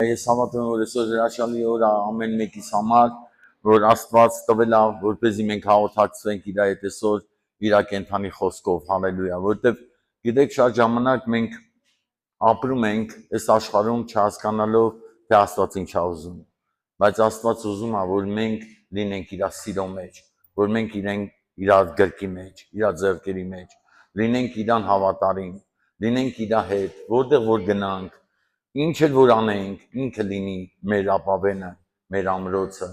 Ես հավատում եմ, որ այսօր հրաշալի օր է ամեն մեկիս համար, որ Աստված տվել է, որպեսզի մենք հաղորդակցվենք իր հետ այսօր իր կենթանի խոսքով, հալելույա, որովհետև գիտեք շատ ժամանակ մենք ապրում ենք այս աշխարհում չհասկանալով, թե Աստված ինչ է ուզում, բայց Աստված ուզում է, որ մենք լինենք իր սիրո մեջ, որ մենք իրենք իր գրկի մեջ, իր ձեռքերի մեջ, լինենք իրան հավատարիմ, լինենք իր հետ, որտեղ որ գնանք, ինչ էլ որ անենք, ինքը լինի մեր ապավենը, մեր ամրոցը,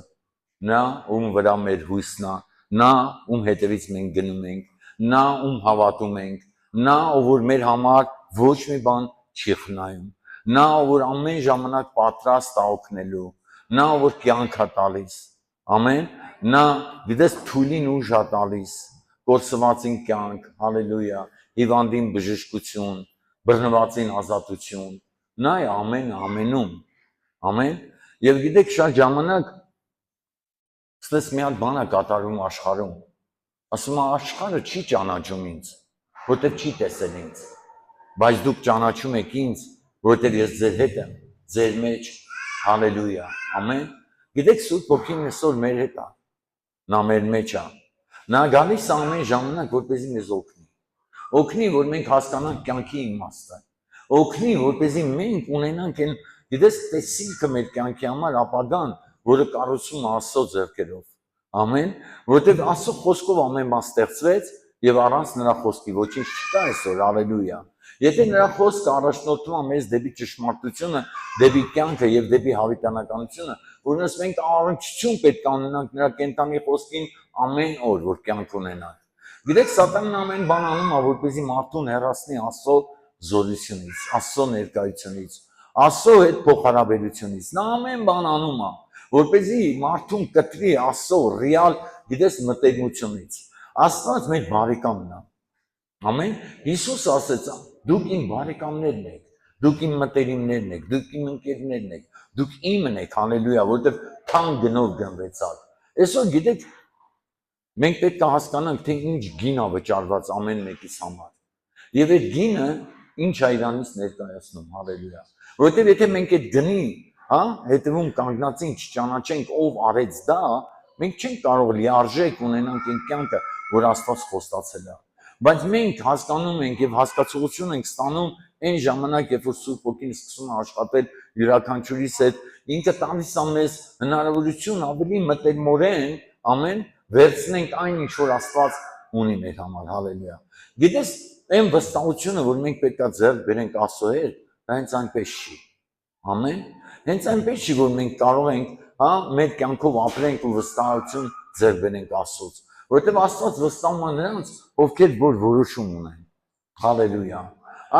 նա ում վրա մեր հույսն է, նա ում հետևից մենք գնում ենք, նա ում հավատում ենք, նա ով որ մեր համար ոչ մի բան չի խնայում, նա ով որ ամեն ժամանակ պատրաստ է օգնելու, նա ով որ կյանք է տալիս, ամեն, նա գիտես թույլին ուժ է տալիս, կորսվածին կյանք, հալելույա, հիվանդին բժշկություն, բռնվածին ազատություն, նա է ամենում, ամեն, և գիտեք շատ ժամանակ ստես մի հատ բան է կատարում աշխարհում, ասում է աշխարհը չի ճանաչում ինձ, որտեղ չի տեսել ինձ, բայց դուք ճանաչում եք ինձ, որտեղ ես ձեր հետ եմ, ձեր մեջ, հալելույա, ամեն, գիտեք Սուրբ Հոգին այսօր մեր հետ է, նա մեր մեջ է, նա գալիս է ամեն ժամանակ, որպեսզի մեզ օգնի, որ մենք հասկանանք կյանքի իմաստը, օգնի, որպեսզի մենք ունենանք այն, գիտես, տեսիլքը մեր կյանքի համար ապագան, որը կառուցում է Աստծո ձեռքերով, ամեն, որովհետև Աստծո խոսքով ամեն բան ստեղծվեց և առանց նրա խոսքի ոչինչ չկա այսօր, հալելույա, եթե նրա խոսքը առաջնորդում է մեզ դեպի ճշմարտությունը, դեպի կյանքը և դեպի հավիտյանականությունը, որոնց մենք առնչություն պետք է ունենանք նրա կենդանի խոսքին ամեն օր, որ կյանք ունենանք, գիտեք, Սատանան ամեն բան անում է, որպեսզի մարդուն հեռացնի Աստծո զորությունից, Աստծո ներկայությունից, Աստծո հետ փոխհարաբերությունից, նա ամեն բան անում է, որպեսզի մարդուն կտրի Աստծո ռեալ, գիտես, մտերմությունից, Աստված մեր բարեկամն է, ամեն, Հիսուս ասեց, դուք իմ բարեկամներն եք, դուք իմ մտերիմներն եք, դուք իմ ընկերներն եք, դուք իմն եք, հալելույա, որովհետև թանկ գնով գնվեցաք, այսօր գիտեք, մենք պետք է հասկանանք, թե ինչ գին է վճարված ամեն մեկիս համար, և այդ գինը ինչ է իրանից ներկայացնում, հալելույա, որովհետև եթե մենք այդ գնի, հետևում կանգնածին չճանաչենք ով արեց դա, մենք չենք կարող լիարժեք ունենանք այն կյանքը, որ Աստված խոստացել է, բայց մենք հասկանում ենք և հասկացողություն ենք ստանում այն ժամանակ, երբ որ Սուրբ Հոգին սկսում է աշխատել յուրաքանչյուրիս հետ, ինքը տալիս է մեզ հնարավորություն ավելի մտերմորեն, ամեն, վերցնենք այն, ինչ որ Աստված ունի մեր համար, հալելույա, գիտես, այն վստահությունը, որ մենք պետք է ձեռք բերենք Աստծո հետ, դա հենց այնպես չի, ամեն, հենց այնպես չի, որ մենք կարող ենք, մեր կյանքով ապրենք ու վստահություն ձեռք բերենք Աստծոց, որովհետև Աստված վստահում է նրանց, ովքեր որ որոշում ունեն, հալելույա,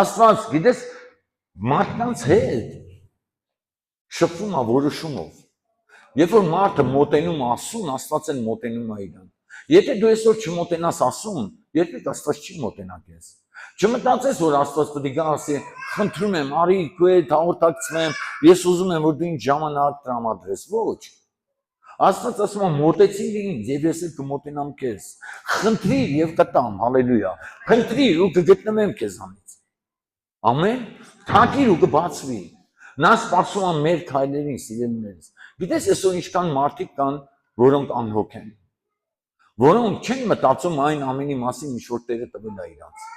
Աստված, գիտես, մարդկանց հետ շփվում է որոշումով, երբ որ մարդը մոտենում է Աստծուն, Աստված էլ մոտենում է իրան, եթե դու այսօր չմոտենաս Աստծուն, երբեք Աստված չի մոտենա քեզ, չմտածես, որ Աստված պետք է գա ասի, խնդրում եմ, արի քո հետ հաղորդակցվեմ, ես ուզում եմ, որ դու ինձ ժամանակ տրամադրես, ոչ, Աստված ասում է, մոտեցիր ինձ և ես էլ կմոտենամ քեզ, խնդրիր և կտամ, հալելույա, խնդրիր ու կգտնվեմ քեզանից, ամեն, թակիր ու կբացվի, նա սպասում է մեր քայլերին, սիրելիներս, գիտես այսօր ինչքան մարդիկ կան, որոնք անհոգ են, որոնք չեն մտածում այն ամենի մասին, ինչ որ Տերը տվել է իրանց,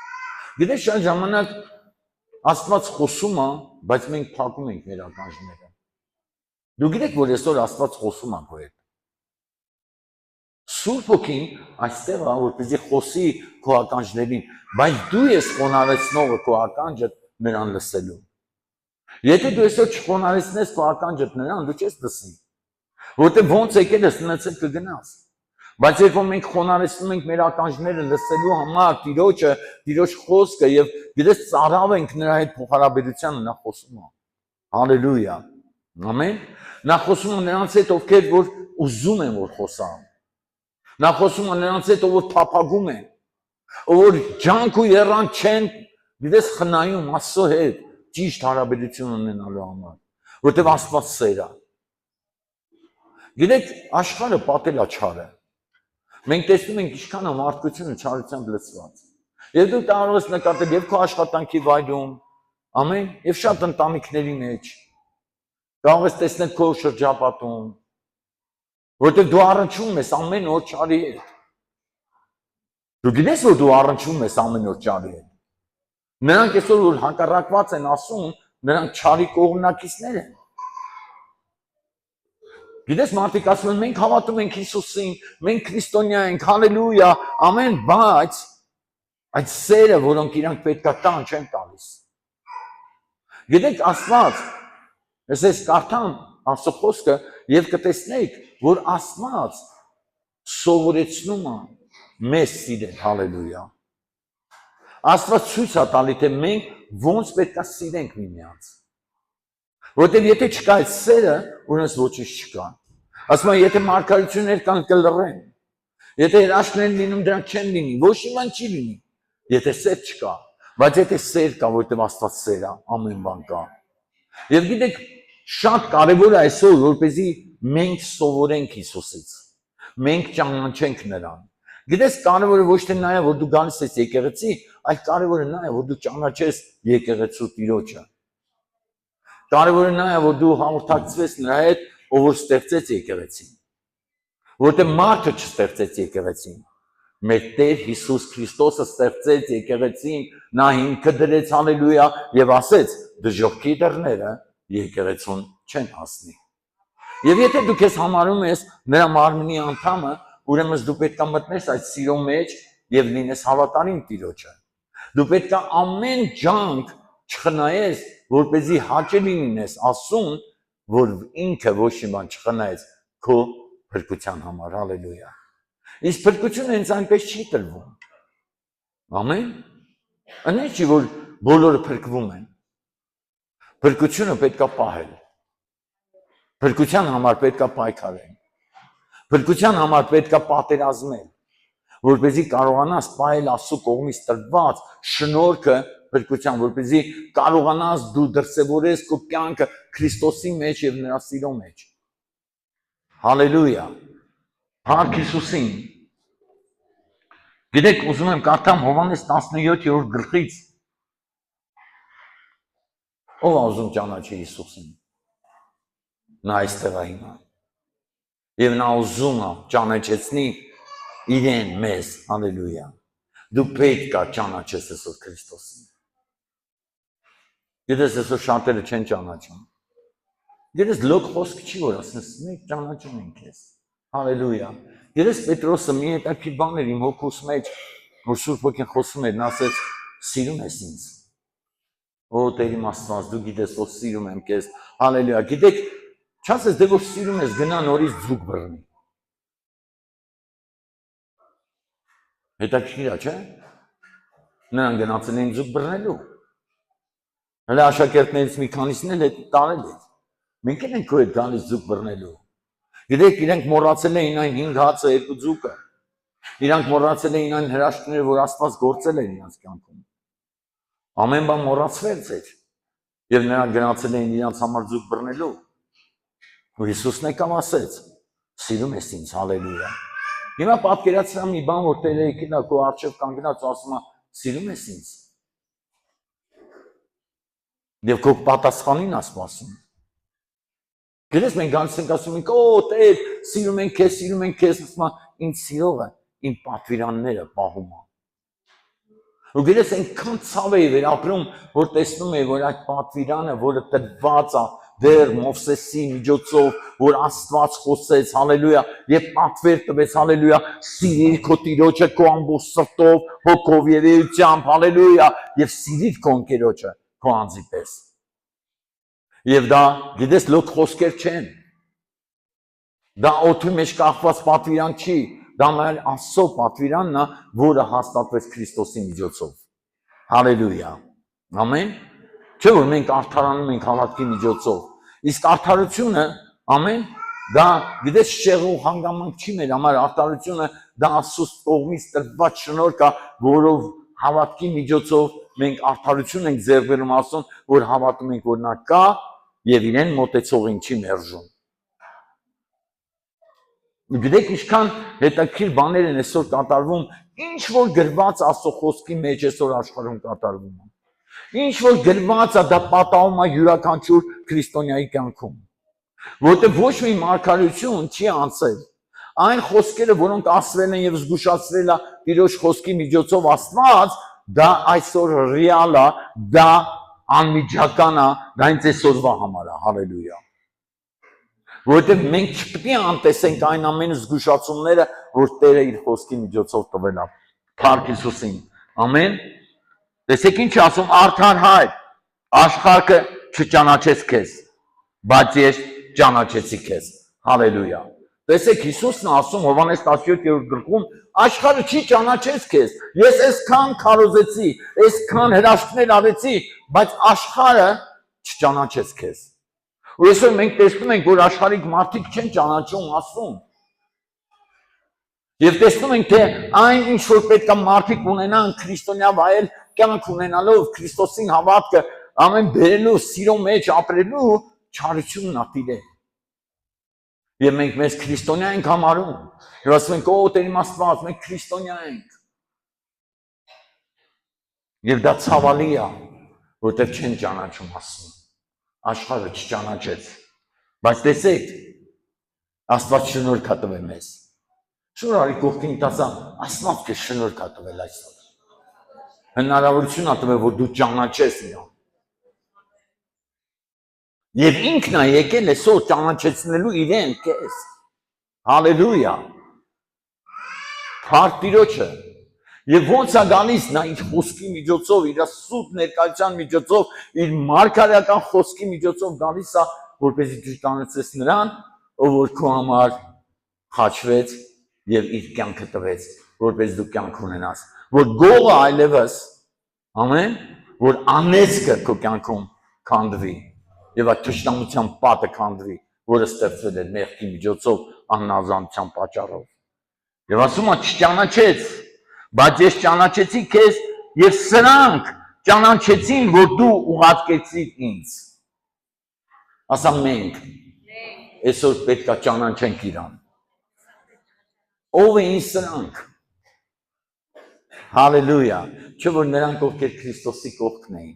գիտես շատ ժամանակ Աստված խոսում է, բայց մենք փակում ենք մեր ականջները, դու գիտեք, որ այսօր Աստված խոսում է քո հետ, Սուրբ Հոգին այստեղ է, որպեսզի խոսի քո ականջներին, բայց դու ես խոնարհեցնողը քո ականջը նրան լսելու, եթե դու այսօր չխոնարհեցնես քո ականջը նրան, դու չես լսի, որովհետև ոնց եկել ես նայեցել կգնաս, բայց երբ որ մենք խոնարհեցնում ենք մեր ականջները լսելու համար Տիրոջը, Տիրոջ խոսքը և գիտես ծարավ ենք նրա հետ փոխհարաբերությանը, նա խոսում է, հալելույա, ամեն, նա խոսում է նրանց հետ, ովքեր որ ուզում են, որ խոսա, նա խոսում է նրանց հետ, ով որ փափագում են, ով որ ջանք ու եռանդ չեն, գիտես խնայում Աստծո հետ ճիշտ հարաբերություն ունենալու համար, որովհետև Աստված սեր է, գիտեք, աշխարհը պատել է չարը, մենք տեսնում ենք ինչքան է մարդկությունը չարությամբ լցված, և դու կարող ես նկատել և քո աշխատանքի վայրում, ամեն, և շատ ընտանիքների մեջ, Կարող ես տեսնել քո շրջապատում, որտեղ դու առնչվում ես ամեն օր ճարի հետ։ Դու գիտես, որ դու առնչվում ես ամեն օր ճարի հետ։ Նրանք այսօր որ հակառակված են ասում, նրանք ճարի կողմնակիցներ են։ Գիտես, մարդիկ ասում են, մենք հավատում ենք Հիսուսին, մենք քրիստոնյա ենք, հալելույա, ամեն, բայց այդ սերը, որոնք իրանք պետքա տան, չեն տալիս։ Գիտեք, Աստված, ես կարդամ Աստծո խոսքը եւ կտեսնեիք, որ Աստված սովորեցնում է մեզ սիրել, հալելույա։ Աստված ցույց է տալի, թե մենք ոնց պետքա սիրենք միմյանց։ Որտեղ եթե չկա այդ սերը, ուրեմն ոչինչ չկա։ Ասում են, եթե մարգարություններ կան կլռեն, եթե հրաշքներ լինում դրանք չեն լինի, ոչ մի բան չի լինի, եթե սեր չկա, բայց եթե սեր կա, որտեղ Աստված սեր է, ամեն բան կա։ Եվ գիտեք, շատ կարևոր է այսօր, որպեսզի մենք սովորենք Հիսուսից, մենք ճանաչենք նրան։ Գիտես, կարևորը ոչ թե նա է, որ դու գալիս ես եկեղեցի, այլ կարևորը նա է, որ դու ճանաչես եկեղեցու Տիրոջը։ Կարևորը նա է, որ դու հաղորդակցվես նրա հետ, ով որ ստեղծեց եկեղեցին։ Որտեղ մարդը չստեղծեց եկեղեցին։ Մեր Տեր Հիսուս Քրիստոսը ստեղծեց եկեղեցին, նա հիմքը դրեց, հալելույա, եւ ասեց. դժոխքի դռները եկեղեցուն չեն հասնի։ Եվ եթե դու քեզ համարում ես նրա մարմնի անդամը, ուրեմն դու պետք է մտնես այդ սիրո մեջ եւ լինես հավատարիմ Տիրոջը։ Դու պետք է ամեն ջանք չխնայես, որպեսզի հաճելի լինես ասուն, որ ինքը ոչ մի բան չխնայես քո փրկության համար, հալելույա։ Իսկ փրկությունը ինձ այնպես չի տրվում։ Ամեն։ Այնպես չի, որ բոլորը փրկվում են։ Փրկությունը պետք է պահել։ Փրկության համար պետք է պայքարել։ Փրկության համար պետք է պատերազմել, որպեսզի կարողանաս պահել Աստծո կողմից տրված շնորհքը փրկության, որպեսզի կարողանաս դու դրսևորես քո կյանքը Քրիստոսի մեջ եւ նրա սիրո մեջ։ Հալելույա։ Փառք Հիսուսին։ Գիտեք, ուզում եմ կարդամ Հովհաննես 17-րդ գլխից։ Ով է ուզում ճանաչի Հիսուսին։ Նա այստեղ է հիմա։ Եվ նա ուզում է ճանաչեցնի իրեն մեզ, հալելույա։ Դու պետք է ճանաչես այսօր Քրիստոսին։ Գիտես, այսօր շատերը չեն ճանաչում։ Գիտես, լոկ խոսք չի, որ ասես, մենք ճանաչում ենք քեզ։ Հալելույա։ Գիտես, Պետրոսը մի հետաքրքիր բան էր իմ հոգուս մեջ, որ Սուրբ Հոգին խոսում էր, նա ասեց, սիրում ես ինձ։ Օ, Տեր իմ Աստված, դու գիտես, որ սիրում եմ քեզ։ Հալելույա։ Գիտեք, չասես, դե որ սիրում ես, գնա նորից ձուկ բռնի։ Հետաքրքիր է, չէ՞։ Նրանք գնացել էին ձուկ բռնելու։ Հələ աշակերտներից մի քանիսին էլ տարել էր։ Մենք ենք քո հետ գալիս ձուկ բռնելու։ Գիտեք, իրենք մոռացել էին այն 5 հացը, 2 ձուկը։ Իրանք մոռացել էին այն հրաշքները, որ Աստված գործել էր իրենց կյանքում։ Ամեն բան մոռացվեց էր։ Եվ նրանք գնացել էին իրենց համար ձուկ բռնելու։ Ու Հիսուսն եկավ ասեց. սիրում ես ինձ, հալելույա։ Հիմա պատկերացրա մի բան, որ Տերը եկել է քո առջև կանգնած ու ասում է. սիրում ես ինձ։ Եվ քո պատասխանին ասում։ Գիտես, մենք գալիս ենք ասում ենք, օ, Տեր, սիրում ենք քեզ, ասում է, ինձ սիրողը իմ պատվիրանները պահում է։ Ու գիտես, այնքան ցավ էի վերապրում, որ տեսնում էի, որ այդ պատվիրանը, որը տրված է դեռ Մովսեսի միջոցով, որ Աստված խոսեց, հալելույա, եւ պատվեր տվեց, հալելույա, սիրիր քո Տիրոջը քո ամբողջ սրտով, հոգով եւ էությամբ, հալելույա, եւ սիրիր քո ընկերոջը քո անձի պես։ Եվ դա, գիտես, լոկ խոսքեր չեն։ Դա օդի մեջ կախված պատվիրան չի, դա մեր Աստծո պատվիրանն է, որը հաստատվեց Քրիստոսի միջոցով։ Հալելույա։ Ամեն։ Չէ՞ որ մենք արդարանում ենք հավատքի միջոցով։ Իսկ արդարությունը, ամեն, դա, գիտես, շեղը ու հանգամանք չի մեր համար, արդարությունը դա Աստծո կողմից տրված շնորհք է, որով հավատքի միջոցով մենք արդարություն ենք ձեռք բերում, ասում, որ հավատում ենք, որ նա կա եւ իրեն մոտեցողին չի մերժում։ Գիտեք, ինչքան հետաքրքիր բաներ են այսօր կատարվում, ինչ որ գրված Աստծո խոսքի մեջ այսօր աշխարհում կատարվում է։ Ինչ որ գրված է, դա պատահում է յուրաքանչյուր քրիստոնյայի կյանքում։ Որտեղ ոչ մի մարգարեություն չի անցել։ Այն խոսքերը, որոնք ասվել են եւ զգուշացրել է Տիրոջ խոսքի միջոցով Աստված, դա այսօր ռեալ է, դա անմիջական է, դա ինձ այսօրվա համար է, հալելույա։ Որտեղ մենք չպետք է անտեսենք այն ամեն զգուշացումները, որ Տերը իր խոսքի միջոցով տվել է Փառք Հիսուսին։ Ամեն։ Տեսեք ինչ ասում արդար հայր, աշխարհը չճանաչեց քեզ, բայց ես ճանաչեցի քեզ։ Հալելույա։ Տեսեք Հիսուսն ասում Հովհաննես 17-րդ գլխում, աշխարհը չի ճանաչեց քեզ։ Ես այսքան քարոզեցի, այսքան հրաշքներ արեցի, բայց աշխարհը չճանաչեց քեզ։ Ու այսօր մենք տեսնում ենք, որ աշխարհիկ մարդիկ չեն ճանաչում ասում։ Եվ տեսնում ենք, թե այն ինչ որ պետք է մարդիկ ունենան քրիստոնյա վայել կյանք ունենալով Քրիստոսին հավատքը ամեն բերելու սիրո մեջ ապրելու չարությունն է տիրել։ Եվ մենք մեզ քրիստոնյա ենք համարում։ Եվ ասում ենք, օ, Տեր իմ Աստված, մենք քրիստոնյա ենք։ Եվ դա ցավալի է, որտեղ չեն ճանաչում ասում։ Աշխարհը չճանաչեց։ Բայց տեսեք, Աստված շնորհք է տվել մեզ։ Շուտ արի կողքին տասա, Աստված քեզ շնորհք է տվել այսօր։ Հնարավորություն է տվել, որ դու ճանաչես իրան։ Եվ ինքն է եկել այսօր ճանաչեցնելու իրեն քեզ։ Հալելույա։ Փառք Տիրոջը։ Եվ ոնց է գալիս նա իր խոսքի միջոցով, իր սուրբ ներկայության միջոցով, իր մարգարեական խոսքի միջոցով գալիս է, որպեսզի դու ճանաչես նրան, ով որ քո համար խաչվեց եւ իր կյանքը տվեց, որպես դու կյանք ունենաս, որ գողը այլևս, ամեն, որ անեծքը քո կյանքում քանդվի եւ այդ ճշտամության պատը քանդվի, որը ստեղծվել է մեղքի միջոցով աննազանության պատճառով։ Եվ ասում է չճանաչեց, բայց ես ճանաչեցի քեզ եւ սրանք ճանաչեցին, որ դու ուղարկեցիր ինձ։ Ասա մենք այսօր պետք է ճանաչենք իրան։ Ով են սրանք։ Հալելույա։ Չէ որ նրանք ովքեր Քրիստոսի կողքն էին։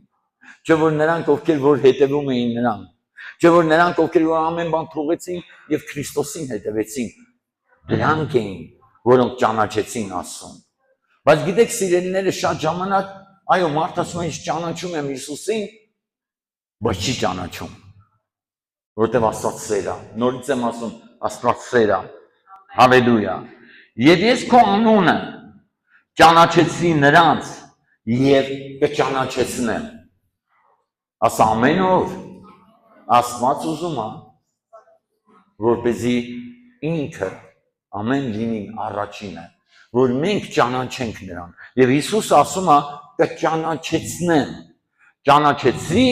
Չէ որ նրանք ովքեր որ հետևում էին նրան։ Չէ որ նրանք ովքեր որ ամեն բան թողեցին եւ Քրիստոսին հետևեցին։ Դրանք էին, որոնք ճանաչեցին ասում։ Բայց գիտեք սիրելիները շատ ժամանակ, այո, մարդ ասում է ես ճանաչում եմ Հիսուսին, բայց չի ճանաչում։ Որտեւ Աստված սեր է։ Նորից եմ ասում, Աստված սեր է։ Հալելույա։ Եվ ես քո անունը ճանաչեցի նրանց եւ կճանաչեցնեմ։ Ասա ամեն օր Աստված ուզում է, որպեսզի ինքը ամեն լինի առաջինը, որ մենք ճանաչենք նրան։ Եվ Հիսուսը ասում է կճանաչեցնեմ, ճանաչեցի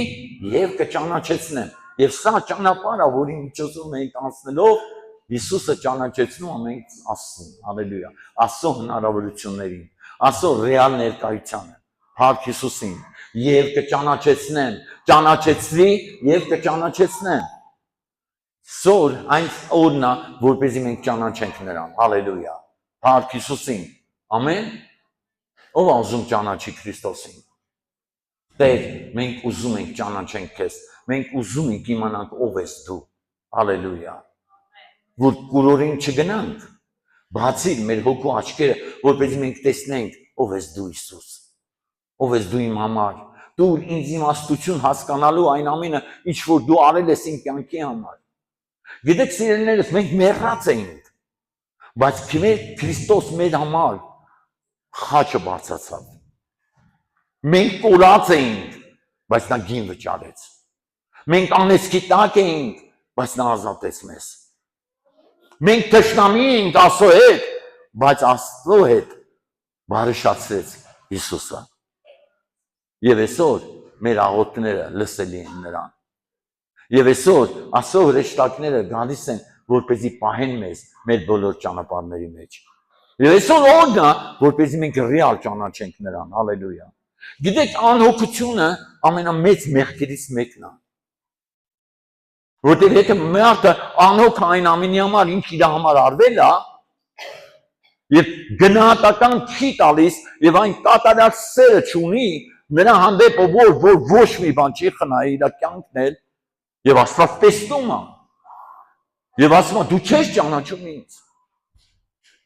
եւ կճանաչեցնեմ։ Եվ սա ճանապարհը, որի միջոցով մենք անցնելով Հիսուսը ճանաչեցնում է մենք Աստծուն, հալելույա, Աստծո հնարավորություններին, Աստծո ռեալ ներկայությանը, Փառք Հիսուսին, եւ կճանաչեցնեմ, ճանաչեցվի եւ կճանաչեցնեմ։ Սոր այն օրնա, որպեսզի մենք ճանաչենք նրան, հալելույա, Փառք Հիսուսին, ամեն։ Ով է ուզում ճանաչի Քրիստոսին։ Տեր, մենք ուզում ենք ճանաչենք քեզ, մենք ուզում ենք իմանանք ով ես դու, հալելույա։ Որ կուրորին չգնանք, բացի մեր հոգու աչքերը, որպեսզի մենք տեսնենք ով ես դու Հիսուս, ով ես դու իմ համար, դու ինձ իմաստություն հասկանալու այն ամենը, ինչ որ դու արել ես իմ կյանքի համար։ Գիտեք սիրելիներս, մենք մեռած էինք, բայց Քրիստոս մեր համար խաչը բարձրացավ։ Մենք կորած էինք, բայց նա գին վճարեց։ Մենք անեծքի տակ էինք, բայց նա ազատեց մեզ։ Մենք թշնամի ենք Աստծո հետ, բայց Աստծո հետ բարեշացրեց Հիսուսը։ Եվ այսօր մեր աղոթքները լսելի են նրան։ Եվ այսօր Աստծո հրեշտակները գալիս են, որպեսզի պահեն մեզ մեր բոլոր ճանապարհների մեջ։ Եվ այսօր օրն է, որպեսզի մենք ռեալ ճանաչենք նրան, հալելույա։ Գիտեք, անհոգությունը ամենամեծ մեղքերից մեկն է։ Որտեղ եթե մարդը անհոգ այն ամենի համար, ինչ իր համար արվել է, եւ գնահատական չի տալիս եւ այն կատարյալ սերը չունի, նրա հանդեպ որ ոչ մի բան չի խնայի իր կյանքն էլ եւ Աստված տեսնում է։ Եվ ասում է, դու չես ճանաչում ինձ։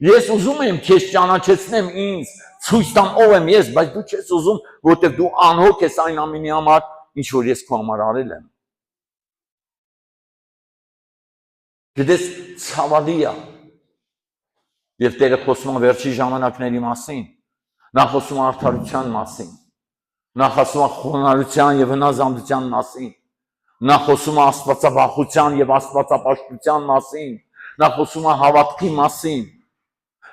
Ես ուզում եմ քեզ ճանաչեցնեմ ինձ, ցույց տամ ով եմ ես, բայց դու չես ուզում, որովհետև դու անհոգ ես այն ամենի համար, ինչ որ ես քո համար արել եմ։ Գիտես, ցավալի է։ Եվ Տերը խոսում է վերջի ժամանակների մասին։ Նա խոսում է արդարության մասին։ Նա խոսում է խոնարհության եւ հնազանդության մասին։ Նա խոսում է աստվածավախության եւ աստվածապաշտության մասին։ Նա խոսում է հավատքի մասին։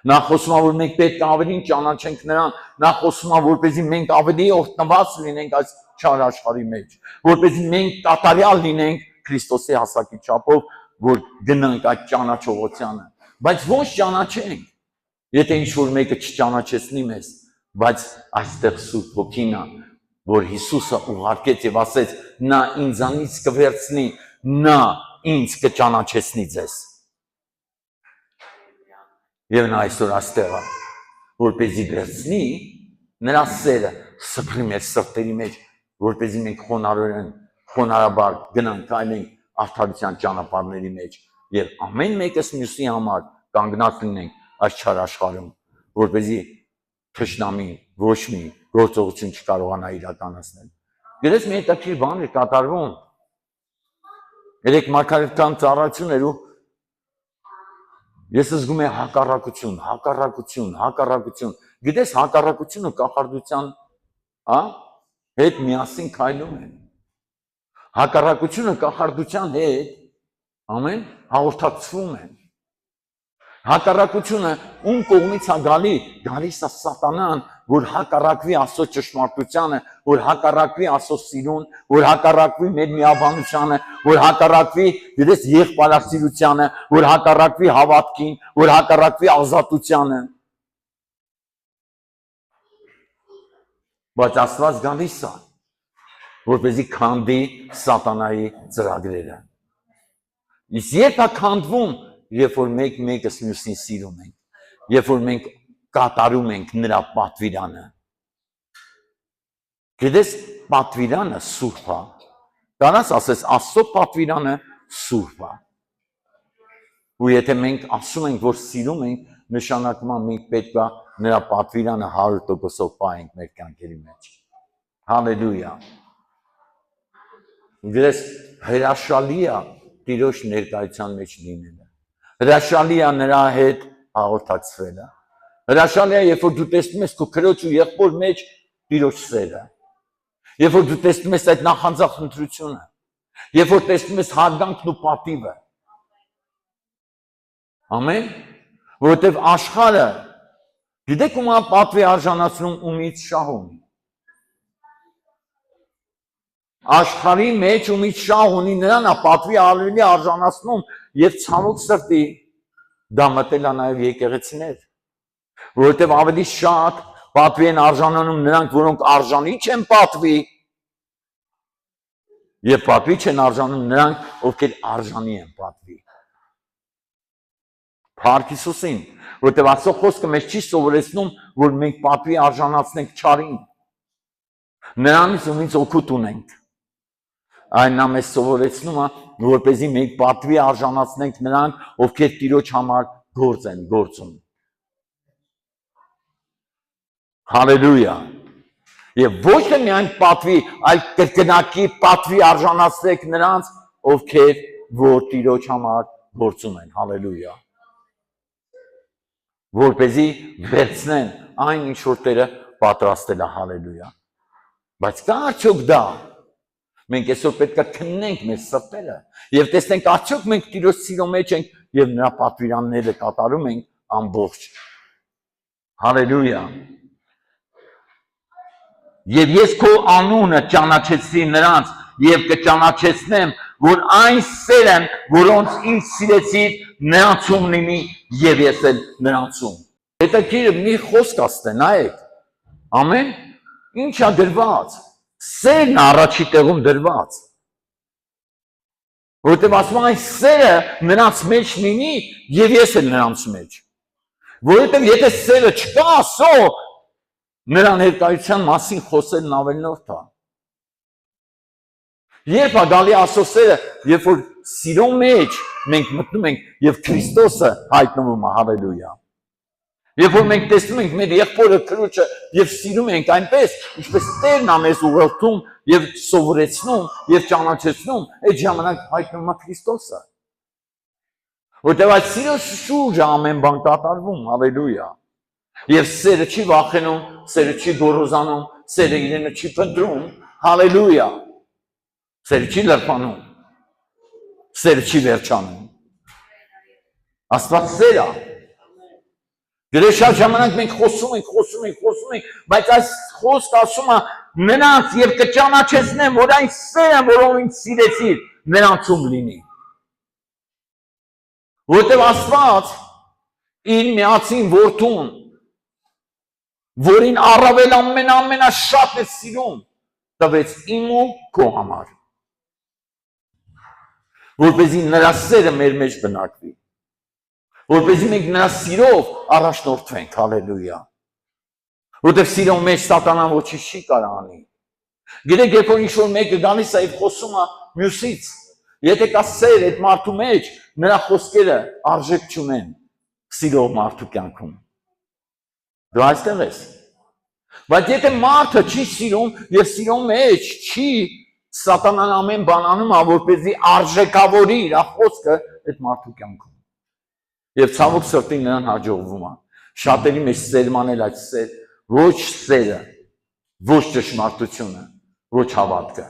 Նա խոսում է, որ մենք պետք է ավելի ճանաչենք նրան։ Նա խոսում է, որպեսզի մենք ավելի օրհնված լինենք այս չար աշխարհի մեջ, որպեսզի մենք կատարյալ լինենք Քրիստոսի հասակի չափով, որ գնանք այդ ճանաչողությանը, բայց ոչ ճանաչենք, եթե ինչ-որ մեկը չճանաչեցնի մեզ, բայց այստեղ Սուրբ Հոգին է, որ Հիսուսը ուղարկեց եւ ասեց, նա ինձանից կվերցնի, նա ինձ կճանաչեցնի ձեզ։ Եվ նա այսօր այստեղ է, որպեսզի վերցնի նրա սերը սփռի մեր սրտերի մեջ, որպեսզի մենք խոնարհաբար գնանք այլենք արդարության ճանապարհների մեջ եւ ամեն մեկս մյուսի համար կանգնած լինենք այս չար աշխարհում, որպեսզի թշնամին ոչ մի գործողություն չկարողանա իրականացնել։ Գիտես, մի հետաքրքիր բան է կատարվում։ Երեք մարգարեական ծառայություններ ու ես զգում եմ հակառակություն։ Գիտես, հակառակությունը կախարդության, հետ միասին քայլում են։ Հակառակությունը կախարդության հետ, ամեն, հաղորդակցվում են։ Հակառակությունը ում կողմից է գալիս է սատանան, որ հակառակվի Աստծո ճշմարտությանը, որ հակառակվի Աստծո սիրուն, որ հակառակվի մեր միաբանությանը, որ հակառակվի դες եղբայրասիրությանը, որ հակառակվի հավատքին, որ հակառակվի ազատությանը։ Բայց Աստված գալիս է, որպեսզի քանդի սատանայի ծրագրերը։ Իսկ երբ է քանդվում, երբ որ մենք մեկս մյուսին սիրում ենք, երբ որ մենք կատարում ենք նրա պատվիրանը։ Գիտես, պատվիրանը սուրբ է։ Կարաս ասես, Աստծո պատվիրանը սուրբ է։ Ու եթե մենք ասում ենք, որ սիրում ենք, նշանակում է մենք պետք է նրա պատվիրանը 100%-ով պահենք մեր կյանքերի մեջ։ Հալելույա։ Գիտես, հրաշալի է Տիրոջ ներկայության մեջ լինելը։ Հրաշալի է նրա հետ հաղորդակցվելը։ Հրաշալի է, երբ որ դու տեսնում ես քո քրոջ ու եղբոր մեջ Տիրոջ սերը։ Երբ որ դու տեսնում ես այդ նախանձախնդրությունը, երբ որ տեսնում ես հարգանքն ու պատիվը։ Ամեն, որովհետև աշխարհը, գիտեք ում է պատվի արժանացնում, ումից շահ ունի։ Աշխարհի մեջ ումից շահ ունի, նրան է պատվի ավելի արժանացնում եւ ցավոք սրտի դա մտել է նաեւ եկեղեցիներ, որովհետեւ ավելի շատ պատվի են արժանանում նրանք, որոնք արժանի չեն պատվի, եւ պատվի չեն արժանում նրանք, ովքեր արժանի են պատվի։ Փառք Հիսուսին, որովհետեւ Աստծո խոսքը մեզ չի սովորեցնում, որ մենք պատվի արժանացնենք չարին, նրանից ումից օգուտ ունենք։ Այն նա մեզ սովորեցնում է, որպեսզի մենք պատվի արժանացնենք նրանք, ովքեր Տիրոջ համար գործ են գործում։ Հալելույա։ Եվ ոչ թե միայն պատվի, այլ կրկնակի պատվի արժանացնենք նրանց, ովքեր որ Տիրոջ համար գործում են։ Հալելույա։ Որպեսզի վերցնեն այն, ինչ որ Տերը պատրաստել է։ Հալելույա։ Բայց կա արդյոք դա։ Մենք այսօր պետք է քննենք մեր սրտերը եւ տեսնենք արդյոք մենք Տիրոջ սիրո մեջ ենք եւ նրա պատվիրանները կատարում ենք ամբողջ։ Հալելույա։ Եվ ես քո անունը ճանաչեցի նրանց եւ կճանաչեցնեմ, որ այն սերն, որոնց ինձ սիրեցիր, նրանցում լինի եւ ես էլ նրանցում։ Հետաքրքիր մի խոսք ասते, նայեք։ Ամեն ինչ է դրված։ Սերն առաջի տեղում դրված, որովհետև ասում այն սերը նրանց մեջ լինի և ես էլ նրանց մեջ, որովհետև եթե սերը չկա ասո, նրան ներկայության մասին խոսելն ավելնորդ է։ Երբ է գալի Աստծո սերը, երբ որ սիրո մեջ մենք մտնում ենք եւ Քրիստոսը հայտնվում է, հալելույա։ Երբ որ մենք տեսնում ենք մեր եղբորը քրոջը եւ սիրում ենք այնպես, ինչպես Տերն է մեզ ուղղորդում եւ սովորեցնում եւ ճանաչեցնում, այդ ժամանակ հայտնվում է Քրիստոսը։ Որտեղ այդ սիրո շուրջը ամեն բան կատարվում, հալելույա։ Եվ սերը չի վախենում, սերը չի գոռոզանում, սերը իրենը չի փնտրում, հալելույա։ Սերը չի լրպանում, սերը չի վերջանում։ Աստված սեր է։ Գրեթե շատ ժամանակ մենք խոսում ենք, բայց այս խոսքը ասում է նրանց եւ կճանաչեցնեմ, որ այն սերը, որով ինձ սիրեցիր, նրանցում լինի։ Որտեղ Աստված իր միածին որդուն, որին առավել ամենաշատն է սիրում, տվեց իմ ու քո համար, որպեսզի նրա սերը մեր մեջ բնակվի, որպեսզի մենք նրա սիրով առաջնորդվենք, հալելույա, որտեղ սիրո մեջ սատանան ոչինչ չի կարող անի։ Գիտեք, երբ որ ինչ-որ մեկը գալիս է եւ խոսում է մյուսից, եթե կա սեր այդ մարդու մեջ, նրա խոսքերը արժեք չունեն սիրող մարդու կյանքում։ Դու այստեղ ես։ Բայց եթե մարդը չի սիրում եւ սիրո մեջ չի, սատանան ամեն բան անում է, որպեսզի արժեքավորի իր խոսքը այդ մարդու կյանքում։ Եվ ցավոք սրտի նրան հաջողվում է։ Շատերի մեջ սերմանել այդ սեր, ոչ սերը, ոչ ճշմարտությունը, ոչ հավատքը։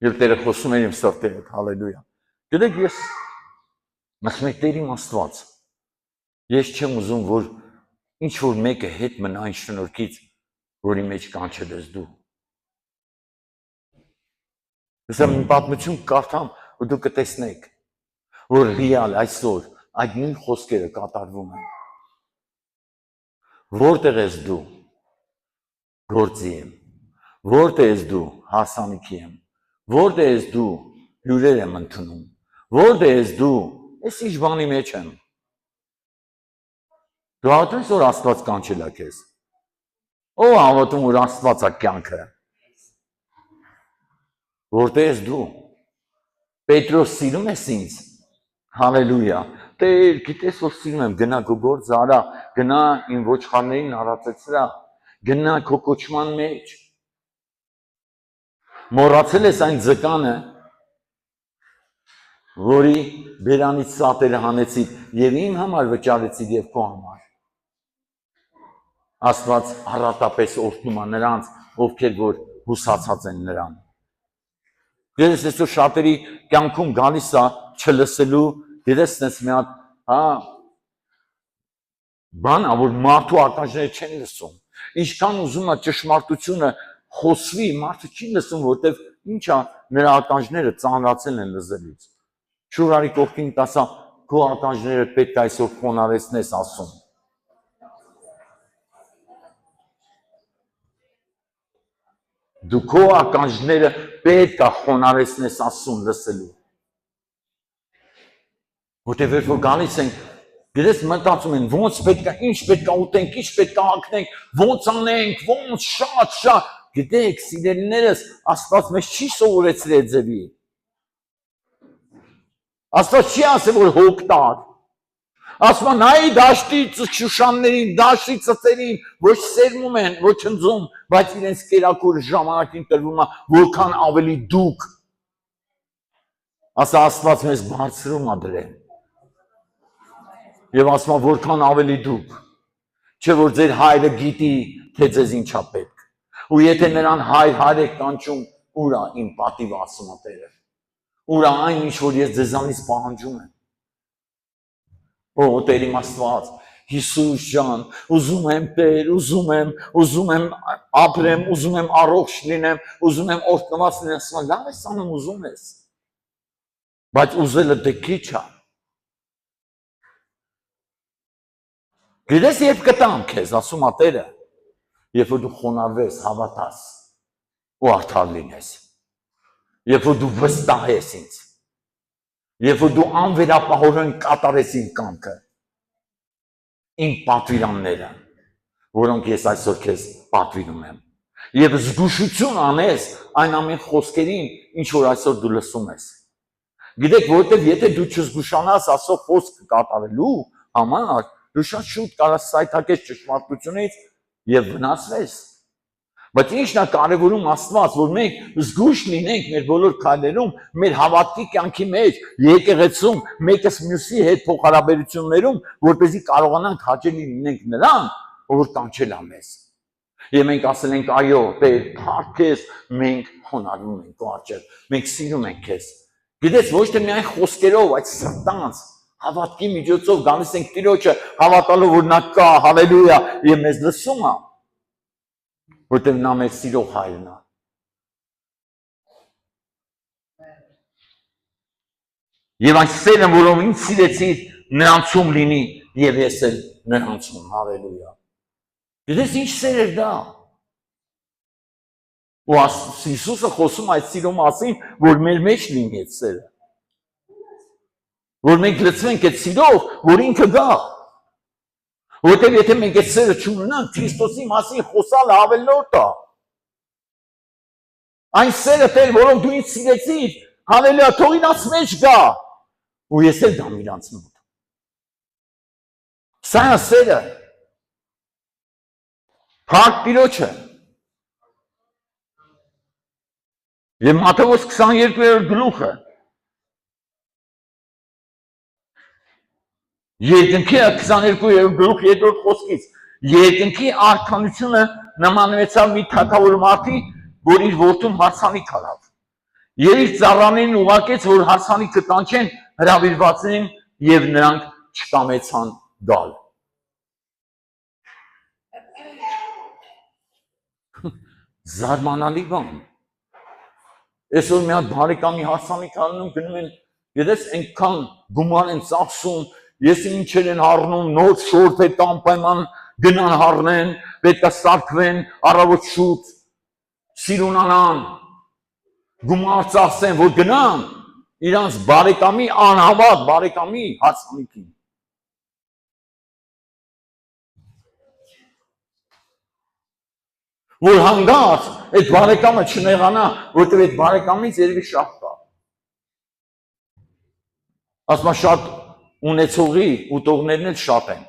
Եվ Տերը խոսում է իմ սրտի հետ, հալելույա։ Գիտեք, ես մխմետերի Աստված, ես չեմ ուզում, որ ինչ-որ մեկը հետ մնա այն շնորհքից, որի մեջ կանչել ես դու։ Ես մի պատմություն կարդամ, ու դու կտեսնեք, որ ռեալ այսօր այդ նույն խոսքերը կատարվում են։ Որտեղ ես դու, գործի եմ, որտեղ ես դու, հարսանիքի եմ, որտեղ ես դու, հյուրեր եմ ընդունում, որտեղ ես դու, ես ինչ բանի մեջ եմ։ Դու հավատում ես, որ Աստված կանչել է քեզ։ Ո՞վ է հավատում, որ Աստված է կյանքը։ Որտեղ ես դու։ Պետրոս սիրում ես ինձ։ Հալելույա։ Տեր, գիտես որ սիրում եմ, գնա քո գործը արա, գնա իմ ոչխարներին արածեցրա, գնա քո կոչման մեջ։ Մոռացել ես այն ձկանը, որի բերանից սատերը հանեցի եւ իմ համար վճարեցի եւ քո համար։ Աստված առատապես օրհնում է նրանց, ովքեր որ հուսացած են նրան։ Գիտես, այսօր շատերի կյանքում գալիս է չլսելու, գիտես, sense մի հատ, բան է, որ մարդու ականջները չեն լսում։ Ինչքան ուզում է ճշմարտությունը խոսվի, մարդը չի լսում, որտեվ ինչ է, նրա ականջները ծանրացել են լսելուց։ Շուրարի կողքին տասա, քո ականջները պետք է այսօր խոնարհեցնես ասում։ Դու քո ականջները պետք է խոնարհեցնես ասում լսելու։ Որտեղ որ գալիս ենք, գիտես մտածում են, ոնց պետք է, ինչ պետք է ուտենք, ինչ պետք է հագնենք, ոնց անենք, ոնց շատ։ Գիտեք, սիրելիներս, Աստված մեզ չի սովորեցրել այդ ձևի։ Աստված չի ասել, որ հոգ տար։ Ասում է, նայի դաշտի շուշաններին, դաշտի ծծերին, ոչ սերմում են, ոչ ընձում, բայց իրենց կերակուր ժամանակին տրվում է, որքան ավելի դուք։ Ասա Աստված մեզ բարձրում է դրել։ Եվ ասում է, որքան ավելի դուք, չէ որ ձեր հայրը գիտի, թե ձեզ ինչա պետք։ Ու եթե նրան հայր եք կանչում, ուր է իմ պատիվը, ասում է Տերը։ Ուր է այն ինչ որ ես ձեզանից պահանջում եմ։ Ո Տեր իմ Աստված, Հիսուս ջան, ուզում եմ Տեր, ուզում եմ ապրեմ, ուզում եմ առողջ լինեմ, ուզում եմ օրհնված լինեմ, ասում եմ, լավ ես անում, ուզում ես։ Բայց ուզելը դե քիչ է։ Գիտես երբ կտամ քեզ, ասում է Տերը, երբ որ դու խոնարհվես, հավատաս ու արդար լինես, երբ որ դու վստահես ինձ, երբ որ դու անվերապահորեն կատարես իմ կամքը, իմ պատվիրանները, որոնք ես այսօր քեզ պատվիրում եմ, Եվ զգուշություն անես այն ամեն խոսքերին, ինչ որ այսօր դու լսում ես։ Գիտեք, որովհետև եթե դու չզգուշանաս Աստծո խոսքը կատարելու համար, դու շատ շուտ կարաս սայթաքես ճշմարտությունից եւ վնասվես։ Բայց ինչն է կարևորում Աստված, որ մենք զգույշ լինենք մեր բոլոր քայլերում, մեր հավատքի կյանքի մեջ, եկեղեցում, մեկս մյուսի հետ փոխհարաբերություններում, որպեսզի կարողանանք հաճելի լինենք նրան, որ կանչել է մեզ։ Եվ մենք ասել ենք այո, Տեր, փառք քեզ, մենք խոնարհվում ենք քո առջև, մենք սիրում ենք քեզ։ Գիտես, ոչ թե միայն խոսքերով, այլ սրտանց, հավատքի միջոցով գալիս ենք Տիրոջը, հավատալով, որ նա կա, հալելույա, եւ մեզ լսում է, որտեղ նա մեր սիրող հայրն է։ Եվ այս սերը, որով ինձ սիրեցիր, նրանցում լինի, եւ ես էլ նրանցում, հալելույա։ Գիտես, ինչ սեր էր դա։ Ու Հիսուսը խոսում այդ սիրո մասին, որ մեր մեջ լինի այդ սերը։ Որ մենք լցվենք այդ սիրով, որ ինքը գա։ Որտեղ եթե մենք այդ սերը չունենանք, Քրիստոսի մասին խոսալը ավելորդ է։ Այն սերը, Տեր, որով դու ինձ սիրեցիր, հալելույա, թող իրանց մեջ գա։ Ու ես էլ գամ իրանց մոտ։ Սա է սերը։ Փառք Տիրոջը։ Եվ Մատթեոս 22-րդ գլուխը Երկնքի 22-րդ գլուխ 2-րդ խոսքից Երկնքի արքանությունը նմանվեցավ մի թագավոր մարդի, որ իր որդուն հարսանիք արավ։ Եվ իր ծառաներին ուղարկեց, որ հարսանիքը կանչեն հրավիրվածներին, եւ նրանք չկամեցան գալ։ Զարմանալի բան։ Այսօր մի հատ բարեկամի հարսանիք անում գնում են, գիտես, այնքան գումար են ծախսում, ես ինչեր են առնում, նոր շորթ է անպայման գնան առնեն, պետք է սարքվեն, առավոտ շուտ, սիրունանան, գումար ծախսեն, որ գնան իրանց բարեկամի, անհավատ բարեկամի հարսանիքին։ Որ հանգած այդ բարեկամը չնեղանա, որտեղ այդ բարեկամից երևի շատ կա։ Ասма շատ ունեցողի ուտողներն էլ շատ են։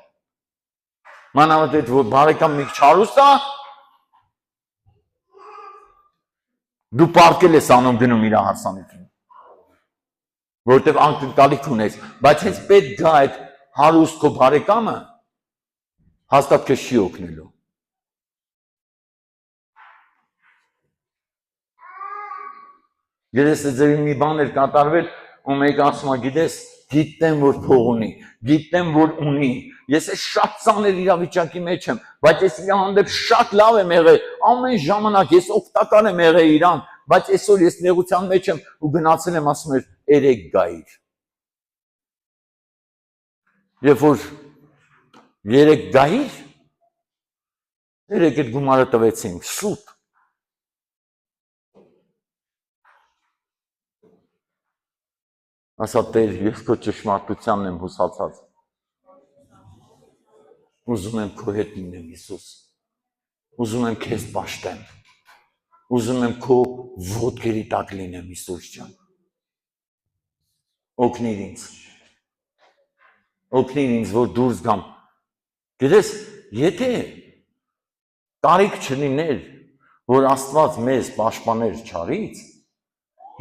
Մանավանդ այդ որ բարեկամն մի չարուստ է, դու պարկել ես անում գնում իր հարսանիքին։ Որտեղ անկրկալիք ունես, բայց հենց պետք գա այդ հարուստ քո բարեկամը հաստատ քեզ չի օգնելու։ Գիտես, ձեր մի բան էր կատարվել, ու մեկ ասում է, գիտես, գիտեմ, որ փող ունի, գիտեմ, որ ունի, ես է շատ ծանր իրավիճակի մեջ եմ, բայց ես իր հանդեպ շատ լավ եմ եղել, ամեն ժամանակ ես օգտակար եմ եղել իրան, բայց այսօր ես նեղության մեջ եմ ու գնացել եմ, ասում էր, երեք գայիր։ Երբ որ երեք գայիր, երեք այդ գումարը տվեցինք, սուտ։ Ասա Տեր, ես քո ճշմարտությանն եմ հուսացած։ Ուզում եմ քո հետ լինեմ, Հիսուս։ Ուզում եմ քեզ պաշտեմ։ Ուզում եմ քո ոտքերի տակ լինեմ, Հիսուս ջան։ Օգնիր ինձ։ Օգնիր ինձ, որ դուրս գամ։ Գիտես, եթե կարիք չլիներ, որ Աստված մեզ պաշտպաներ չարից,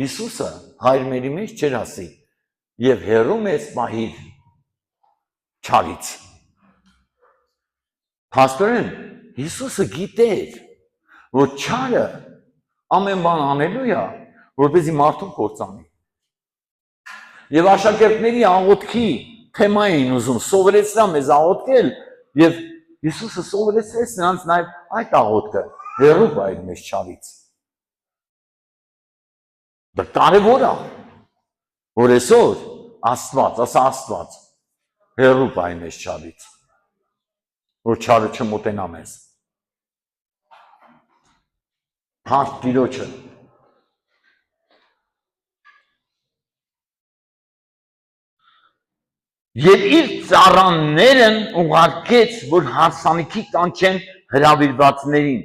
Հիսուսը հայր մերի մեջ չեր ասի, եւ հեռու մեզ պահիր չարից։ Փաստորեն, Հիսուսը գիտեր, որ չարը ամեն բան անելու է, որպեսզի մարդուն կործանի։ Եվ աշակերտների աղոթքի թեմա էին ուզում սովորեցնել մեզ աղոթքել, եւ Հիսուսը սովորեցրեց նրանց նաեւ այդ աղոթքը, հեռու պահիր մեզ չարից։ Դա կարևոր է, որ այսօր Աստված, ասա Աստված, հեռու պահի մեզ չարից, որ չարը չմոտենա մեզ։ Փառք Տիրոջը։ Եվ իր ծառաներն ուղարկեց, որ հարսանիքի կանչեն հրավիրվածներին,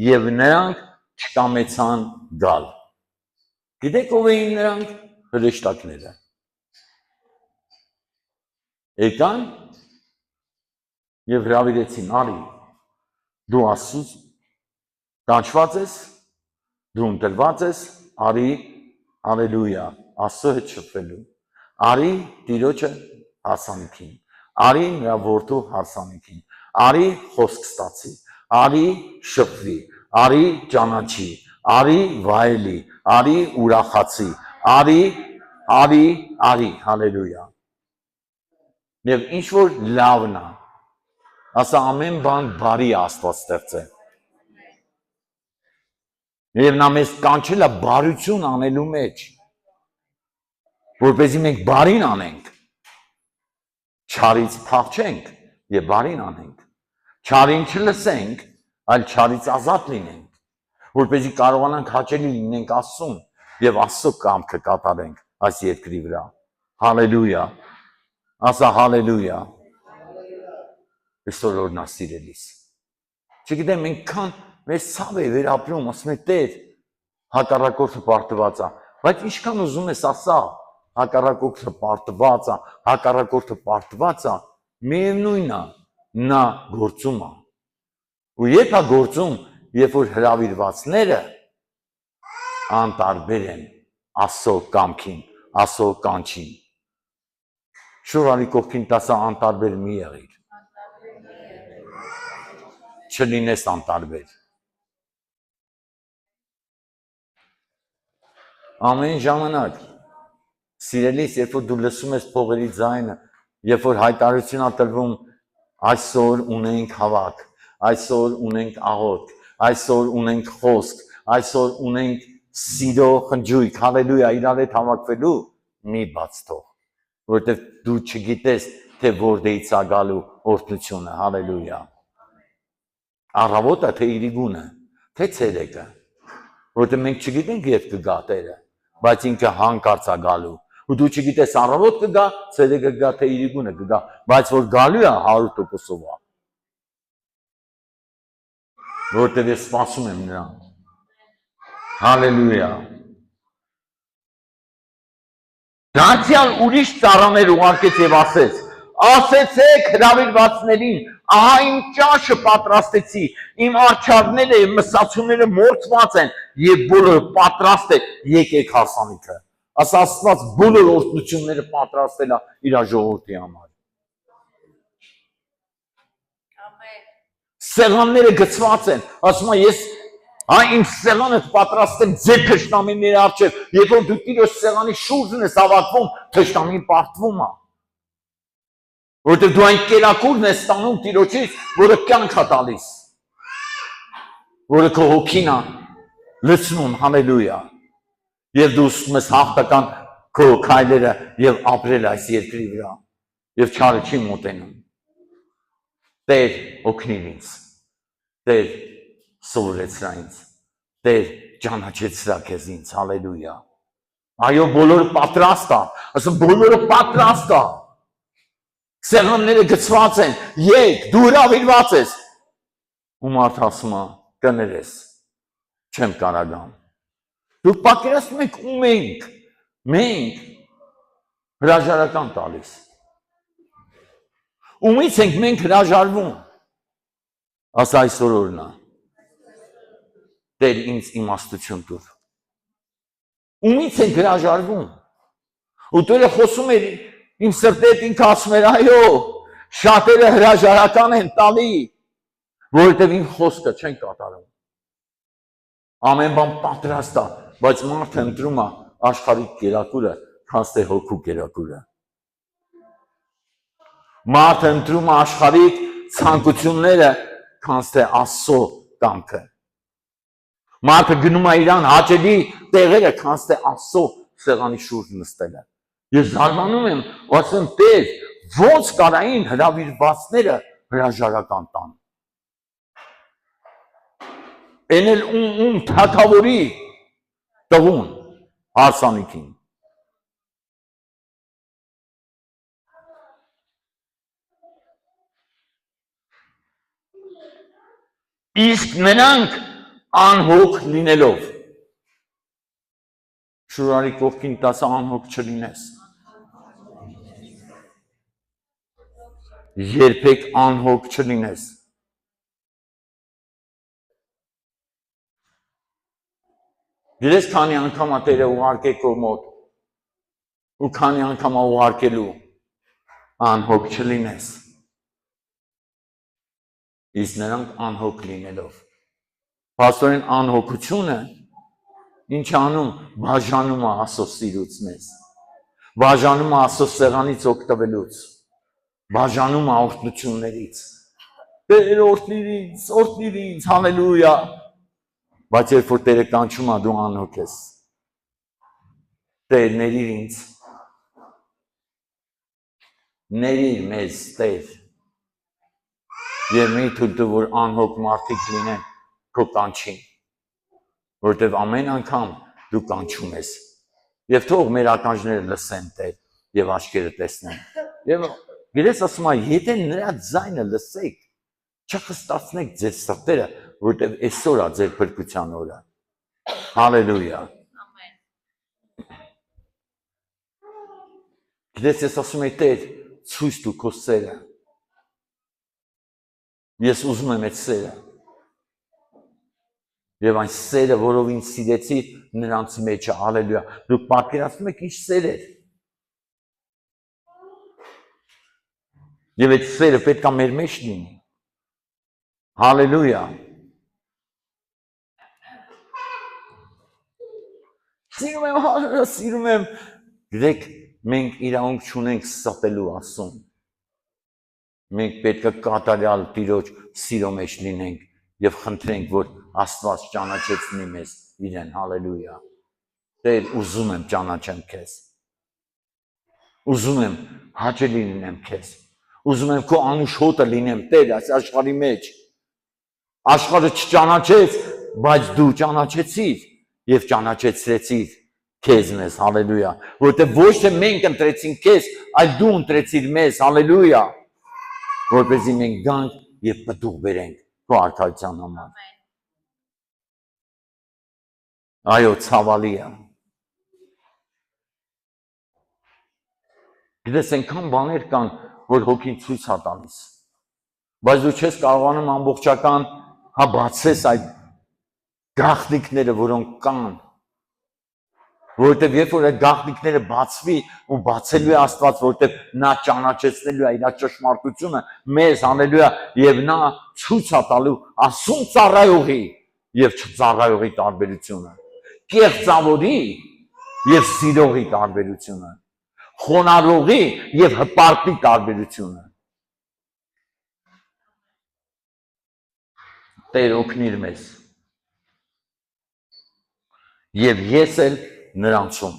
եւ նրանք չկամեցան գալ։ Գիտեք ով էին նրանք հրեշտակները։ Եկան եւ հրավիրեցին արի դու Աստծուց կանչված ես, դու ընտրված ես, արի հալելույա Աստծո հետ շփվելու։ Արի Տիրոջը հարսանիքին, արի նրա որդու հարսանիքին, արի խոսք ստացի, արի շփվի, արի ճանաչի, արի վայելի, արի ուրախացի, արի, հալելույա։ Եվ ինչ որ լավն է, ասա ամեն բան բարի Աստված ստեղծել։ Եվ նա մեզ կանչել է բարություն անելու մեջ, որպեսզի մենք բարին անենք, չարից փախչենք եւ բարին անենք, չարին չլսենք, այլ չարից ազատ լինենք, որպեսզի կարողանանք հաճելի լինենք Աստծուն եւ Աստծո կամքը կատարենք այս երկրի վրա։ Հալելույա։ Ասա հալելույա։ Այսօր օրնա սիրելիս։ Չգիտեմ ինքան մեզ ցավ է վերապրում, ասում է Տեր, հակառակորդը պարտված է, բայց ինչքան ուզում ես ասա, հակառակորդը պարտված է, միևնույնն է, նա գործում է։ Ու երբ է գործում, երբ որ հրավիրվածները անտարբեր են Աստծո կամքին, Աստծո կանչին։ Շուրանի կողքին տասա անտարբեր մի եղիր։ Չլինես անտարբեր։ Ամեն ժամանակ, սիրելիս, երբ որ դու լսում ես փողերի ձայնը, երբ որ հայտարարություն է տրվում, այսօր ունենք հավաք, այսօր ունենք աղոթք, այսօր ունենք խոսք, այսօր ունենք սիրո խնջույք, հալելույա, իրար հետ հավաքվելու, մի բաց թող, որովհետև դու չգիտես, թե որտեղից է գալու օրհնությունը, հալելույա։ Առավոտը թե իրիգունը, թե ցերեկը, որովհետև մենք չգիտենք երբ կգա Տերը, բայց ինքը հանկարծ է գալու։ Ու դու չգիտես առավոտ կգա, ցերեկը կգա, թե իրիգունը կգա, բայց որ գալու է 100%-ով է։ Որովհետև ես սպասում եմ նրան։ Հալելույա։ Դարձյալ ուրիշ ծառաներ ուղարկեց եւ ասեց. ասեցեք հրավիրվածներին, ահա իմ ճաշը պատրաստեցի, իմ արջարները եւ մսացուները մորթված են եւ բոլորը պատրաստ է, եկեք հարսանիքը։ Ասա Աստված բոլոր օրհնությունները պատրաստել է իր ժողովրդի համար։ Ամեն։ Սեղանները գծված են, ասում է ես իմ սեղանը պատրաստեմ ձեր թշնամիների առջև, երբ որ դու Տիրոջ սեղանի շուրջն ես հավաքվում, թշնամին պարտվում է։ Որովհետև դու այն կերակուրն ես ստանում Տիրոջից, որը կյանք է տալիս, որը քո հոգին է լցնում, հալելույա։ Եվ դու ուսում ես հաղթական քո քայլերը եւ ապրել այս երկրի վրա, եւ չարը չի մոտենում։ Տեր օգնիր ինձ, Տեր սովորեցրա ինձ, Տեր ճանաչեցրա քեզ ինձ, հալելույա։ Այո, բոլորը պատրաստ է, ասում բոլորը պատրաստ է։ Սեղանները գծված են, եկ, դու հրավիրված ես։ Ու մարդ ասում է, կներես, չեմ կարագամ։ Դու պատկերացնում եք ում մենք հրաժարական տալիս։ Ումից ենք մենք հրաժարվում։ Ասա այսօր օրնա։ Տեր ինձ իմաստություն տուր։ Ումից ենք հրաժարվում։ Ու Տերը խոսում էր իմ սրտի հետ ինքը ասում էր, այո, շատերը հրաժարական են տալի, որովհետև իմ խոսքը չեն կատարում։ Ամեն բան պատրաստ է, բայց մարդը ընտրում է աշխարհիկ կերակուրը, քան թե հոգու կերակուրը։ Մարդը ընտրում է աշխարհիկ ցանկությունները, քան թե Աստծո կամքը։ Մարդը գնում է իրան հաճելի տեղերը, քան թե Աստծո սեղանի շուրջ նստելը։ Ես զարմանում եմ, ասում Տեր, ոնց կարային հրավիրվածները հրաժարական տան։ Էն էլ ում թագավորի տղուն հարսանիքին։ Իսկ նրանք անհոգ լինելով։ Շուրարի կողքին տասը անհոգ չլինես։ Երբեք անհոգ չլինես։ Գիտես քանի անգամ Տերը ուղարկե քո մոտ ու քանի անգամ ուղարկելու անհոգ չլինես։ Իսկ նրանք անհոգ լինելով։ Պաստորեն անհոգությունը ինչ անում բաժանում է Աստծո սիրուց մեզ։ Բաժանում է Աստծո սեղանից օգտվելուց։ Բաժանում է օրհնություններից։ Տեր օրհնիր ինձ, հալելույա։ Բայց երբ որ Տերը կանչում է դու անհոգ ես։ Տեր ներիր ինձ։ Ներիր մեզ Տեր։ Եվ մի թույլ տու որ անհոգ մարդիկ լինեն քո կանչին։ Որտեվ ամեն անգամ դու կանչում ես։ Եվ թող մեր ականջները լսեն Տեր եւ աչքերը տեսնեն։ Եվ գիտես ասում եմ, եթե նրա ձայնը լսեք, չխստացնեք ձեր սրտերը, որտեվ այսօր է ձեր փրկության օրը։ Հալելույա։ Ամեն։ Գիտես ես ասում եմ Տեր, ցույց տու քո սերը։ Ես ուզում եմ այդ սերը։ Եվ այն սերը, որով ինձ սիրեցի, նրանց մեջ է, հալելույա։ Դուք պատկերացնում եք ինչ սեր էր։ Եվ այդ սերը պետք է մեր մեջ լինի։ Հալելույա։ Սիրում եմ։ Գիտեք, մենք իրավունք չունենք ստելու Աստծուն։ Մենք պետք է կատարյալ Տիրոջ սիրո մեջ լինենք եւ խնդրենք, որ Աստված ճանաչեցնի մեզ իրեն, հալելույա։ Տեր, ուզում եմ ճանաչեմ քեզ։ Ուզում եմ հաճելի լինեմ քեզ։ Ուզում եմ քո անուշ հոտը լինեմ Տեր այս աշխարհի մեջ։ Աշխարհը չճանաչեց, բայց դու ճանաչեցիր եւ ճանաչեցրեցիր քեզ մեզ, հալելույա։ Որտեղ ոչ թե մենք ընտրեցինք քեզ, այլ դու ընտրեցիր մեզ, հալելույա։ Որպեսզի մենք գանք եւ պտուղ բերենք քո արքայության համար։ Այո, ցավալի է։ Գիտես, այնքան բաներ կան, որ հոգին ցույց է տալիս։ Բայց դու չես կարողանում ամբողջական բացես այդ գաղտնիքները, որոնք կան։ Որովհետև երբ որ այդ գաղտնիքները բացվի ու բացելու է Աստված, որովհետև նա ճանաչեցնելու է իր ճշմարտությունը մեզ, հալելույա, եւ նա ցույց է տալու ասուն ծառայողի եւ չծառայողի տարբերությունը, կեղծավորի եւ սիրողի տարբերությունը, խոնարհողի եւ հպարտի տարբերությունը։ Տեր օգնիր մեզ։ Եվ ես էլ նրանցում։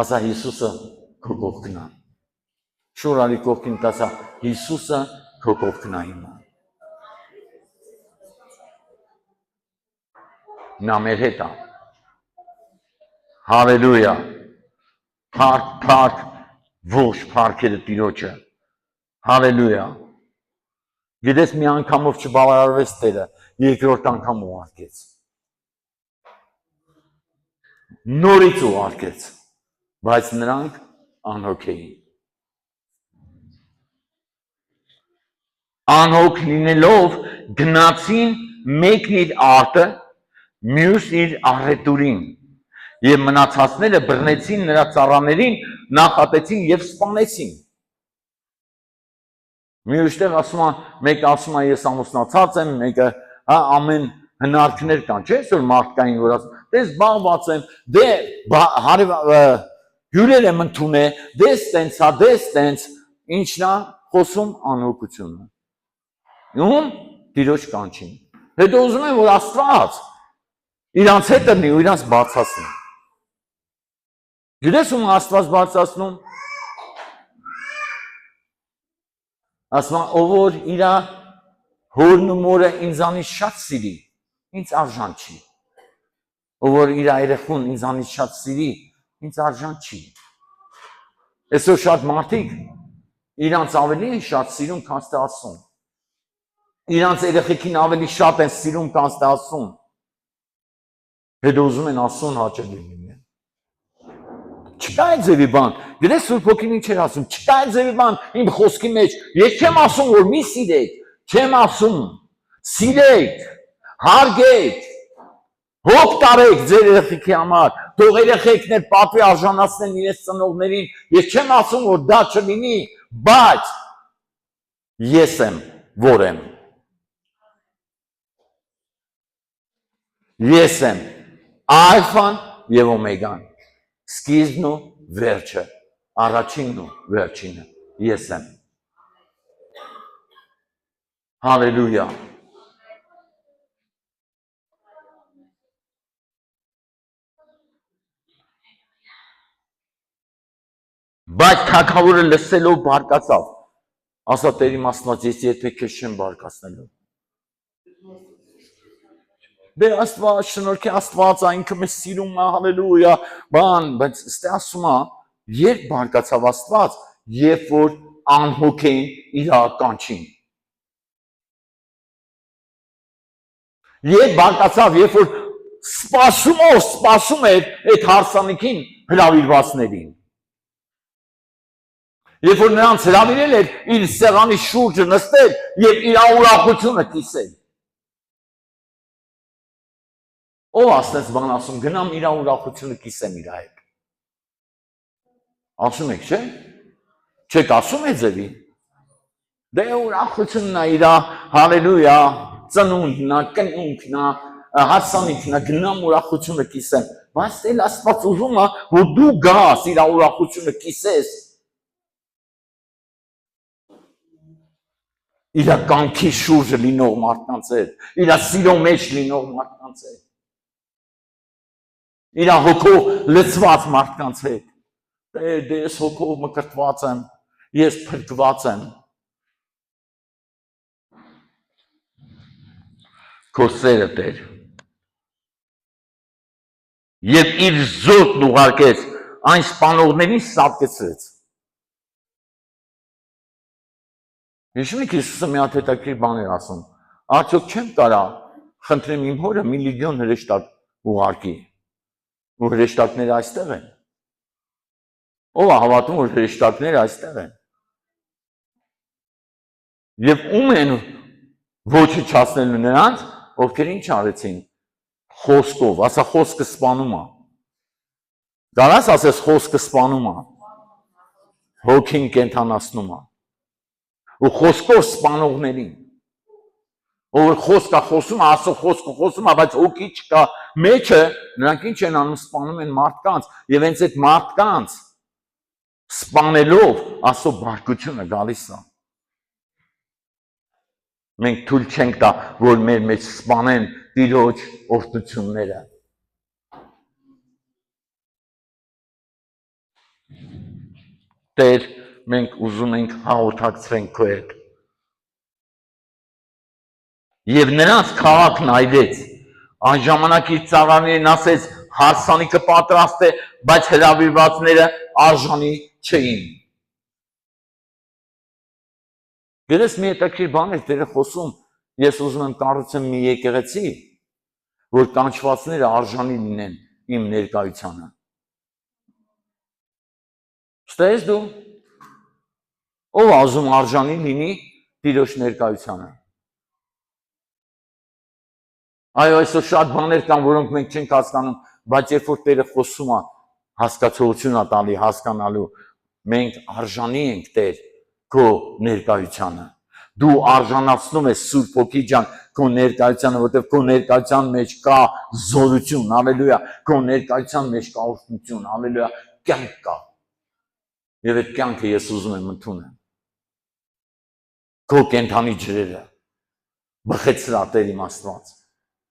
Ասա Հիսուսը քո կողքն է։ Շուրարի կողքին ասա Հիսուսը քո կողքն է հիմա։ Նա մեր հետ է։ Հալելույա։ Փառք ողջ փառքերը Տիրոջը։ Հալելույա։ Գիտես մի անգամով չբավարարվեց Տերը, երկրորդ անգամ ուղարկեց։ Նորից ուղարկեց, բայց նրանք անհոգ էին։ Անհոգ լինելով գնացին մեկն իր արտը, մյուս իր աղետուրին, եւ մնացածները բռնեցին նրա ծառաներին, նախատեցին եւ սպանեցին։ Մյուստեղ ասում է, մեկը ասում է ես ամուսնացած եմ, մեկը ամեն հնարքներ կան, չէ՞ որ մարդկային որ ասում, դες զբաղված եմ, դե հյուրեր եմ ընդունել, դες տենց, ինչն է խոսում անհոգությունը։ Ում Տիրոջ կանչին։ Հետո ուզում եմ որ Աստված իրանց հետ լինի ու իրանց բարձրացնի։ Գիտես ում Աստված բարձրացնում։ Ասում ով որ իր հորն ու մորը ինձանից շատ սիրի, ինձ արժան չի։ Ով որ իր երեխուն ինձանից շատ սիրի, ինձ արժան չի։ Այսօր շատ մարդիկ իրանց ավելի են շատ սիրում, քան թե Աստծուն։ Իրանց երեխեքին ավելի շատ են սիրում քան Աստծուն։ Հետո ուզում են Աստծուն հաճելի լինեն։ Չկա այդ ձևի բան։ Գիտես Սուրբ Հոգին ինչ էր ասում։ Չկա այդ ձևի բան իմ խոսքի մեջ։ Ես չեմ ասում որ մի սիրեք, չեմ ասում։ Սիրեք, հարգեք, հոգ տարեք ձեր երեխեքի համար։ Թող երեխեքն էլ պատվի արժանացնեն իրենց ծնողներին։ Ես չեմ ասում որ դա չլինի, բայց ես եմ, որ եմ։ Ես եմ Ալֆան եւ Օմեգան, սկիզբն ու վերջը, առաջինն ու վերջինը, ես եմ։ Հալելույա։ Բայց թագավորը լսելով բարկացավ, ասա Տեր իմ Աստված, ես երբեք քեզ չեմ բարկացնելու։ Դե Աստված, շնորհքի Աստված, ինքը մեզ սիրում է, հալելույա, բան, բայց ստե ասում է, երբ բարկացավ Աստված, երբ որ անհոգ էին իր ականջին։ Երբ բարկացավ, երբ որ սպասում էր այդ հարսանիքին հրավիրվածներին։ Երբ որ նրանց հրավիրել էր իր սեղանի շուրջը նստել եւ իր ուրախությունը կիսել։ Ո՞վ ասես բան ասում, գնամ իր ուրախությունը կիսեմ իր հետ։ Ասում եք, չէ՞։ Չեք ասում է ձևի։ Դե ուրախությունն է իր, հալելույա, ծնունդն է, կնունքն է, հարսանիքն է, գնամ ուրախությունը կիսեմ։ Բայց էլ Աստված ուզում է, որ դու գաս իր ուրախությունը կիսես։ Իր կամքի շուրջը լինող մարդկանց հետ, իր սիրո մեջ լինող մարդկանց հետ։ Իր հոգով լցված մարդկանց հետ։ Դե ես հոգով մկրտված եմ, ես փրկված եմ։ Քո սերը Տեր։ Եվ իր զոհն ուղարկեց, այն սպանողներին սատկեցրեց։ Հիշում եք Հիսուսը մի հատ հետաքրքիր բան էր ասում։ Արդյոք չեմ կարա խնդրեմ իմ հորը մի լեգիոն հրեշտակ ուղարկի։ Ու հրեշտակները այստեղ են։ Ո՞վ է հավատում որ հրեշտակները այստեղ են։ Եվ ում են ոչնչացնելու նրանց, ովքեր ինչ արեցին։ Խոսքով, ասա խոսքը սպանում է։ Կարաս ասես խոսքը սպանում է։ Հոգին կենթանացնում է։ Ու խոսքով սպանողներին։ Ով խոսքա խոսում, ասո խոսքը խոսում, բայց հոգի չկա մեջը, նրանք ինչ են անում, սպանում են մարդկանց, եւ հենց այդ մարդկանց սպանելով ասո բարկությունը գալիս է։ Մենք թույլ չենք տա, որ մեր մեջ սպանեն Տիրոջ օրհնությունները։ Տեր, մենք ուզում ենք հաղորդակցվենք քո հետ։ Եվ նրանց քաղաքն այրեց, այն ժամանակ իր ծառաներին ասեց, հարսանիքը պատրաստ է, բայց հրավիրվածները արժանի չէին։ Գիտես մի հետաքրքիր բան է Տերը խոսում, ես ուզում եմ կառուցեմ մի եկեղեցի, որ կանչվածները արժանի լինեն իմ ներկայությանը։ Ստես դու, ով ուզում արժանի լինի Տիրոջ ներկայությանը։ Այո, այսօր շատ բաներ կան, որոնք մենք չենք հասկանում, բայց երբ որ Տերը խոսում է, հասկացողություն է տալի, հասկանալու, մենք արժանի ենք Տեր քո ներկայությանը։ Դու արժանացնում ես Սուրբ Հոգի ջան քո ներկայությանը, որտեղ քո ներկայության մեջ կա զորություն, հալելույա, քո ներկայության մեջ կա օրհնություն, հալելույա, կյանք կա։ Եվ այդ կյանքը ես ուզում եմ ընդունեմ։ Քո կենթանի ջրերը բխեցրա Տեր իմ Աստված։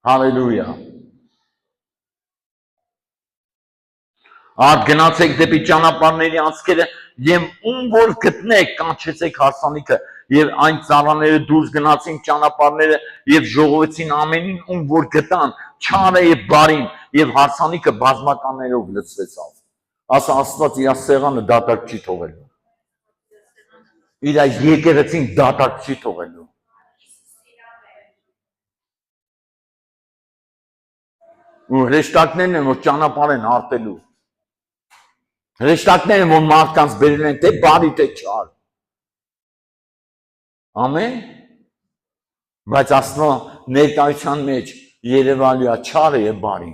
Հալելույա։ Արդ գնացեք դեպի ճանապարհների անցքերը եւ ում որ գտնեք կանչեցեք հարսանիքը եւ այն ծառաները դուրս գնացին ճանապարհները եւ ժողովեցին ամենին ում որ գտան չարը եւ բարին եւ հարսանիքը բազմականներով լցվեցավ։ Ասա Աստված իր սեղանը դատարկ չի թողելու։ Իր եկեղեցին դատարկ չի թողելու։ ու հրեշտակներն են, որ ճանապարհ են արտելու։ Հրեշտակներն են, որ մարդկանց բերել են թե բարի, թե չար։ Ամեն։ Բայց Աստծո ներկայության մեջ երևալու է չարը եւ բարին։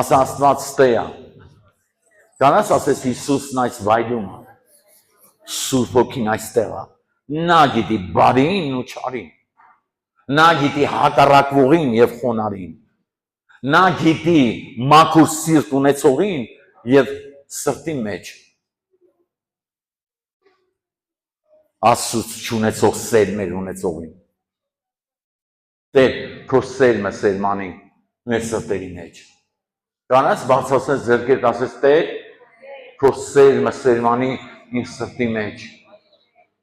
Ասա Աստված ստեյա։ Կանաս ասես Հիսուսն այս վայրում է։ Սուրբ Հոգին այստեղ է։ Նա գիտի բարին ու չարին։ Նա գիտի հակառակվողին եւ խոնարհին։ Նա գիտի մաքուր սիրտ ունեցողին եւ սրտի մեջ Աստծո չունեցող սերմեր ունեցողին։ Տեր, քո սերմը սերմանի մեր սրտերի մեջ։ Կանաս բացասես ձեռքերդ ասես Տեր, քո սերմը սերմանի իմ սրտի մեջ,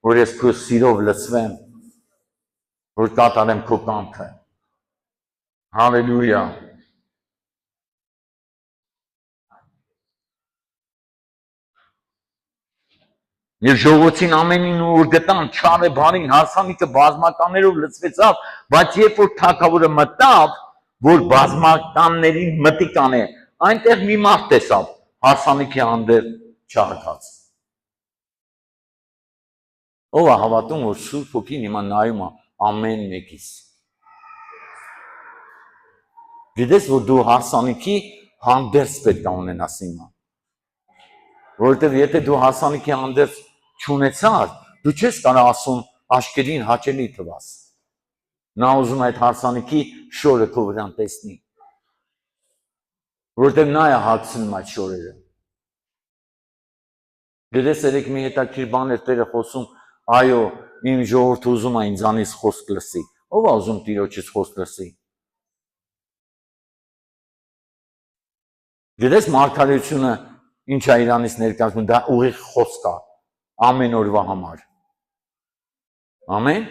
որ ես քո սիրով լցվեմ, որ կատարեմ քո կամքը։ Հալելույա։ Եվ ժողովրդին ամենին որ գտան չարը բարին հարսանիքը բազմականներով լցվեցավ, բայց երբ որ թագավորը մտավ, որ բազմականներին մտիկան է, այնտեղ մի մարդ տեսավ հարսանիքի հանդեպ չարքած։ Ով է հավատում, որ Սուրբ Հոգին հիմա նայում է ամեն մեկիս։ Գիտես, որ դու հարսանիքի հանդերձ պետք է ունենաս հիմա։ Որովհետև եթե դու հարսանիքի հանդերձ չունեցար, դու չես կարող ասում աշկերտին հաճելի թվաս։ Նա ուզում է այդ հարսանիքի շորը քո վրան տեսնի։ Որովհետև նա է հագցնում այդ շորերը։ Գիտես, երեք մի հետաքրքիր բան էր Տերը խոսում, այո, իմ ժողովուրդը ուզում է ինձանից խոսք լսի։ Ո՞վ է ուզում Տիրոջից խոսք լսի։ Գիտես, մարգարեությունը ինչ է Իրանից ներկայացնում, դա ուղիղ խոսք է ամեն օրվա համար։ Ամեն։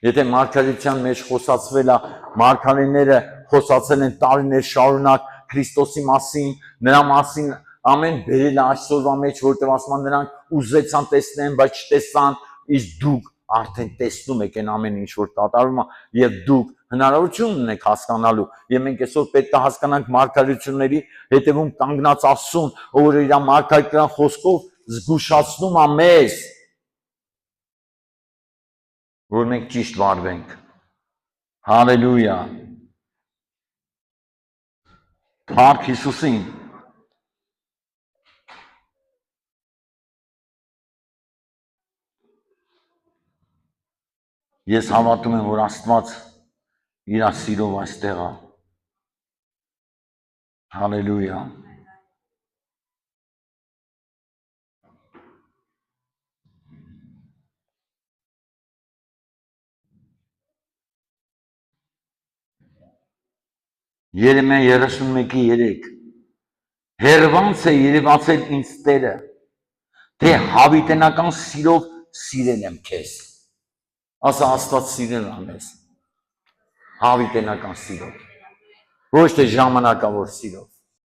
Եթե մարգարեության մեջ խոսացվել է, մարգարեները խոսացել են տարիներ շարունակ Քրիստոսի մասին, նրա մասին ամեն բերել է այսօրվա մեջ, որտեղ ասում են նրանք ուզեցան տեսնեն, բայց չտեսան, իսկ դուք արդեն տեսնում եք այն ամեն ինչ որ կատարվում է, եւ դուք հնարավորություն ունեք հասկանալու։ Եվ մենք այսօր պետք է հասկանանք մարգարեությունների հետևում կանգնած Աստծուն, ով իր մարգարեական խոսքով զգուշացնում է մեզ, որ մենք ճիշտ վարվենք։ Հալելույա։ Փառք Հիսուսին։ Ես հավատում եմ, որ Աստված իր սիրով այստեղ է։ Հալելույա։ Երեմիա 31:3 Հերվանց է երևացել ինձ Տերը, թե հավիտենական սիրով սիրել եմ քեզ։ Ասա Աստված սիրել է մեզ։ Հավիտենական սիրով։ Ոչ թե ժամանակավոր սիրով։